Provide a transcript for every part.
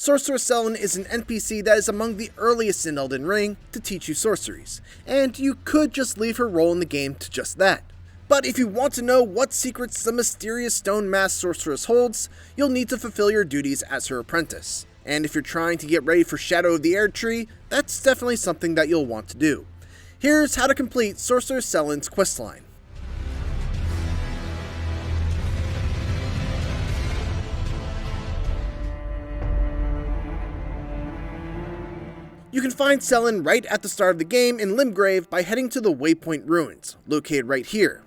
Sorceress Sellen is an NPC that is among the earliest in Elden Ring to teach you sorceries, and you could just leave her role in the game to just that. But if you want to know what secrets the mysterious stone masked sorceress holds, you'll need to fulfill your duties as her apprentice. And if you're trying to get ready for Shadow of the Erd Tree, that's definitely something that you'll want to do. Here's how to complete Sorceress Sellen's questline. You can find Sellen right at the start of the game in Limgrave by heading to the Waypoint Ruins, located right here.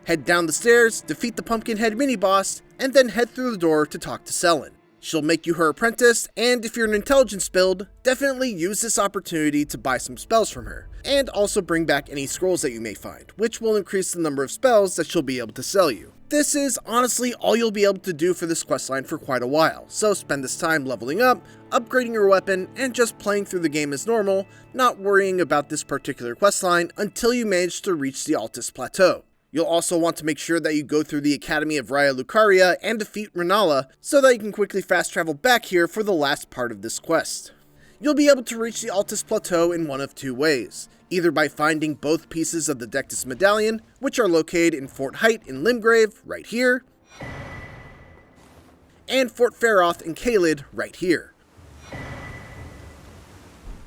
Head down the stairs, defeat the Pumpkinhead mini-boss, and then head through the door to talk to Sellen. She'll make you her apprentice, and if you're an intelligence build, definitely use this opportunity to buy some spells from her, and also bring back any scrolls that you may find, which will increase the number of spells that she'll be able to sell you. This is honestly all you'll be able to do for this questline for quite a while, so spend this time leveling up, upgrading your weapon, and just playing through the game as normal, not worrying about this particular questline until you manage to reach the Altus Plateau. You'll also want to make sure that you go through the Academy of Raya Lucaria and defeat Renala, so that you can quickly fast travel back here for the last part of this quest. You'll be able to reach the Altus Plateau in one of two ways, either by finding both pieces of the Dectus Medallion, which are located in Fort Height in Limgrave, right here, and Fort Faroth in Caelid, right here.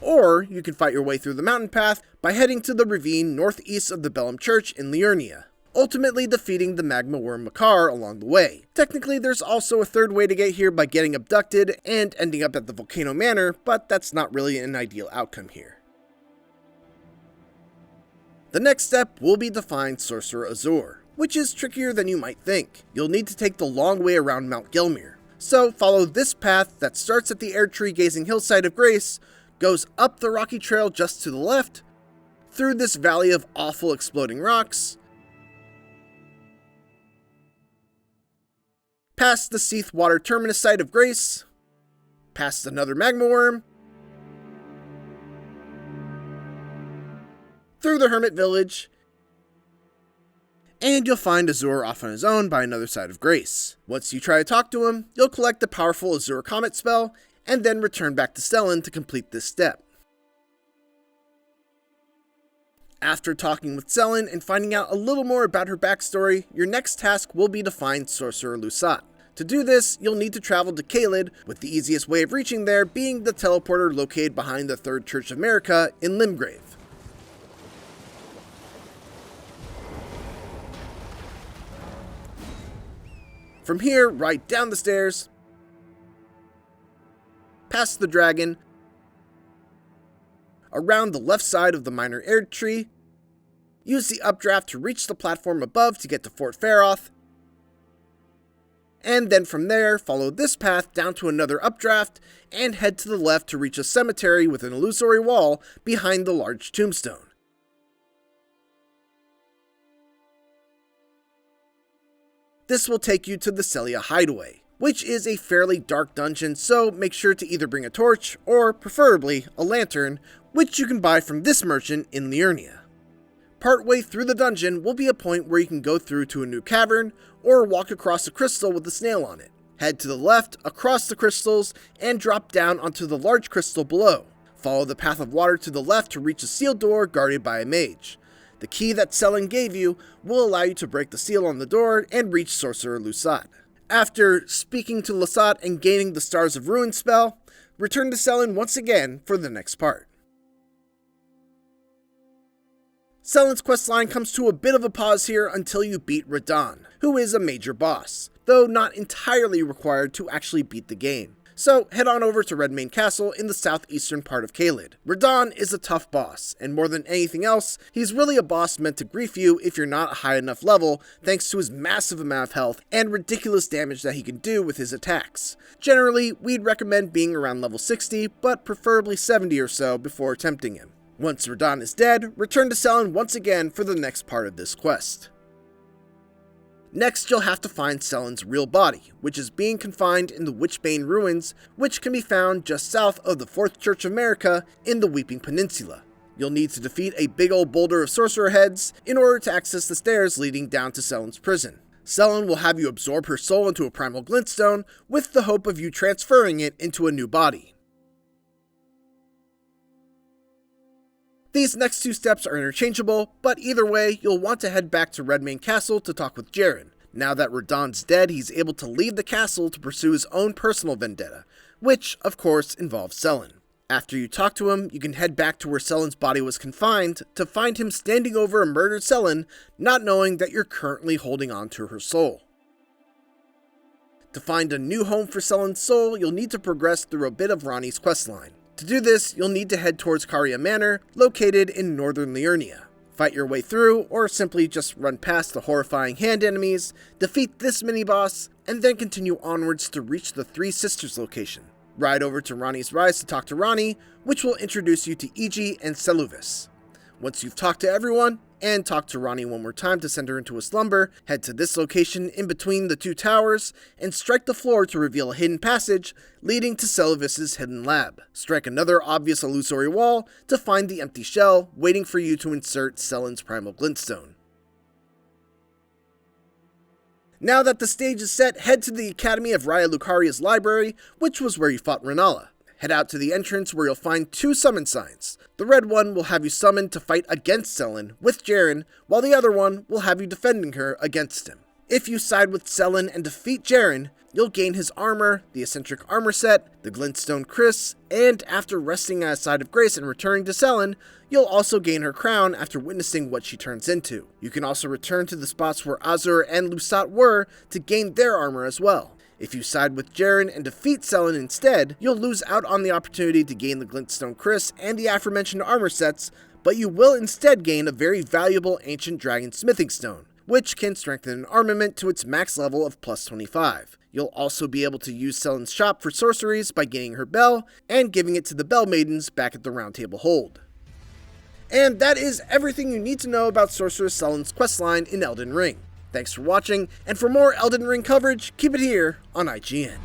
Or you can fight your way through the mountain path by heading to the ravine northeast of the Bellum Church in Liurnia, ultimately defeating the magma worm Makar along the way. Technically, there's also a third way to get here by getting abducted and ending up at the Volcano Manor, but that's not really an ideal outcome here. The next step will be to find Sorcerer Azur, which is trickier than you might think. You'll need to take the long way around Mount Gelmir. So follow this path that starts at the Erd Tree Gazing Hillside of Grace, goes up the rocky trail just to the left, through this valley of awful exploding rocks, past the Seath Water Terminus site of Grace, past another magma worm, through the Hermit Village, and you'll find Azur off on his own by another side of Grace. Once you try to talk to him, you'll collect the powerful Azur Comet spell, and then return back to Sellen to complete this step. After talking with Sellen and finding out a little more about her backstory, your next task will be to find Sorcerer Lusat. To do this, you'll need to travel to Caelid, with the easiest way of reaching there being the teleporter located behind the Third Church of Marika in Limgrave. From here, ride down the stairs, past the dragon, around the left side of the minor Erd Tree, use the updraft to reach the platform above to get to Fort Faroth, and then from there, follow this path down to another updraft, and head to the left to reach a cemetery with an illusory wall behind the large tombstone. This will take you to the Celia Hideaway, which is a fairly dark dungeon, so make sure to either bring a torch, or preferably a lantern, which you can buy from this merchant in Liurnia. Partway through the dungeon will be a point where you can go through to a new cavern, or walk across a crystal with a snail on it. Head to the left, across the crystals, and drop down onto the large crystal below. Follow the path of water to the left to reach a sealed door guarded by a mage. The key that Sellen gave you will allow you to break the seal on the door and reach Sorcerer Lusat. After speaking to Lusat and gaining the Stars of Ruin spell, return to Sellen once again for the next part. Sellen's questline comes to a bit of a pause here until you beat Radahn, who is a major boss, though not entirely required to actually beat the game. So head on over to Redmane Castle in the southeastern part of Caelid. Radahn is a tough boss, and more than anything else, he's really a boss meant to grief you if you're not a high enough level thanks to his massive amount of health and ridiculous damage that he can do with his attacks. Generally, we'd recommend being around level 60, but preferably 70 or so before attempting him. Once Radahn is dead, return to Sellen once again for the next part of this quest. Next, you'll have to find Sellen's real body, which is being confined in the Witchbane ruins, which can be found just south of the Fourth Church of Marika in the Weeping Peninsula. You'll need to defeat a big old boulder of sorcerer heads in order to access the stairs leading down to Sellen's prison. Sellen will have you absorb her soul into a primal glintstone with the hope of you transferring it into a new body. These next two steps are interchangeable, but either way, you'll want to head back to Redmane Castle to talk with Jerren. Now that Radahn's dead, he's able to leave the castle to pursue his own personal vendetta, which, of course, involves Sellen. After you talk to him, you can head back to where Sellen's body was confined to find him standing over a murdered Sellen, not knowing that you're currently holding on to her soul. To find a new home for Sellen's soul, you'll need to progress through a bit of Ranni's questline. To do this, you'll need to head towards Caria Manor, located in northern Liurnia. Fight your way through, or simply just run past the horrifying hand enemies, defeat this mini-boss, and then continue onwards to reach the Three Sisters location. Ride over to Ranni's Rise to talk to Ranni, which will introduce you to Iji and Seluvis. Once you've talked to everyone, and talked to Ranni one more time to send her into a slumber, head to this location in between the two towers, and strike the floor to reveal a hidden passage leading to Seluvis' hidden lab. Strike another obvious illusory wall to find the empty shell waiting for you to insert Sellen's primal glintstone. Now that the stage is set, head to the Academy of Raya Lucaria's library, which was where you fought Rennala. Head out to the entrance where you'll find two summon signs. The red one will have you summoned to fight against Sellen with Jerren, while the other one will have you defending her against him. If you side with Sellen and defeat Jerren, you'll gain his armor, the eccentric armor set, the glintstone Kriss, and after resting at a side of grace and returning to Sellen, you'll also gain her crown after witnessing what she turns into. You can also return to the spots where Azur and Lusat were to gain their armor as well. If you side with Jerren and defeat Sellen instead, you'll lose out on the opportunity to gain the glintstone Kriss and the aforementioned armor sets, but you will instead gain a very valuable ancient dragon smithing stone, which can strengthen an armament to its max level of plus 25. You'll also be able to use Sellen's shop for sorceries by gaining her bell and giving it to the Bell Maidens back at the Round Table Hold. And that is everything you need to know about Sorceress Sellen's questline in Elden Ring. Thanks for watching, and for more Elden Ring coverage, keep it here on IGN.